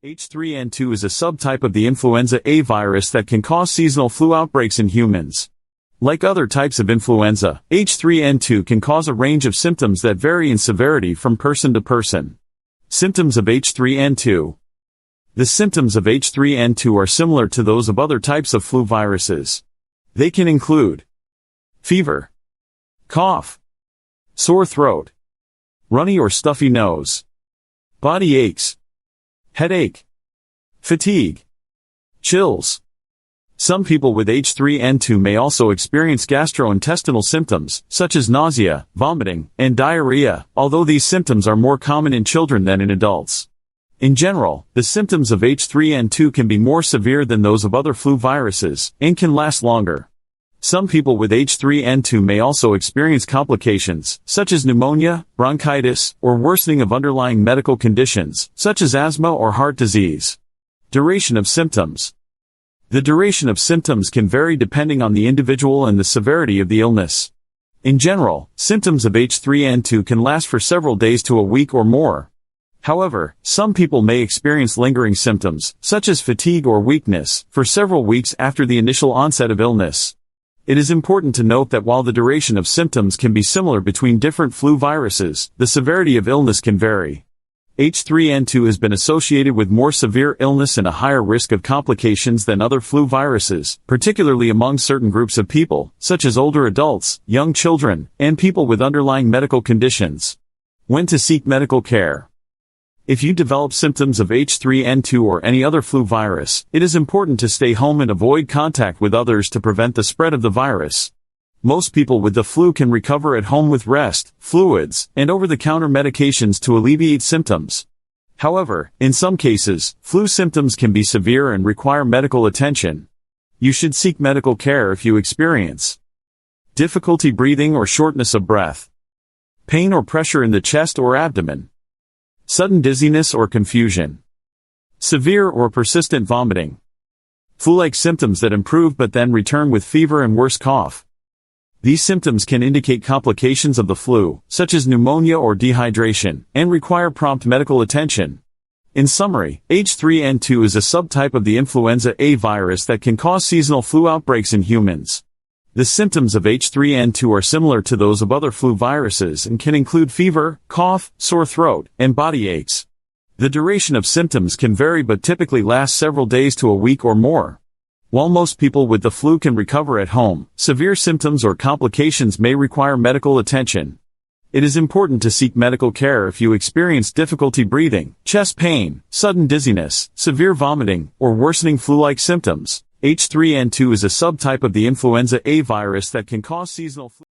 H3N2 is a subtype of the influenza A virus that can cause seasonal flu outbreaks in humans. Like other types of influenza, H3N2 can cause a range of symptoms that vary in severity from person to person. Symptoms of H3N2. The symptoms of H3N2 are similar to those of other types of flu viruses. They can include fever, cough, sore throat, runny or stuffy nose, body aches, headache, fatigue, chills. Some people with H3N2 may also experience gastrointestinal symptoms, such as nausea, vomiting, and diarrhea, although these symptoms are more common in children than in adults. In general, the symptoms of H3N2 can be more severe than those of other flu viruses, and can last longer. Some people with H3N2 may also experience complications, such as pneumonia, bronchitis, or worsening of underlying medical conditions, such as asthma or heart disease. Duration of symptoms. The duration of symptoms can vary depending on the individual and the severity of the illness. In general, symptoms of H3N2 can last for several days to a week or more. However, some people may experience lingering symptoms, such as fatigue or weakness, for several weeks after the initial onset of illness. It is important to note that while the duration of symptoms can be similar between different flu viruses, the severity of illness can vary. H3N2 has been associated with more severe illness and a higher risk of complications than other flu viruses, particularly among certain groups of people, such as older adults, young children, and people with underlying medical conditions. When to seek medical care. If you develop symptoms of H3N2 or any other flu virus, it is important to stay home and avoid contact with others to prevent the spread of the virus. Most people with the flu can recover at home with rest, fluids, and over-the-counter medications to alleviate symptoms. However, in some cases, flu symptoms can be severe and require medical attention. You should seek medical care if you experience difficulty breathing or shortness of breath, pain or pressure in the chest or abdomen, sudden dizziness or confusion, severe or persistent vomiting, flu-like symptoms that improve but then return with fever and worse cough. These symptoms can indicate complications of the flu, such as pneumonia or dehydration, and require prompt medical attention. In summary, H3N2 is a subtype of the influenza A virus that can cause seasonal flu outbreaks in humans. The symptoms of H3N2 are similar to those of other flu viruses and can include fever, cough, sore throat, and body aches. The duration of symptoms can vary but typically lasts several days to a week or more. While most people with the flu can recover at home, severe symptoms or complications may require medical attention. It is important to seek medical care if you experience difficulty breathing, chest pain, sudden dizziness, severe vomiting, or worsening flu-like symptoms. H3N2 is a subtype of the influenza A virus that can cause seasonal flu.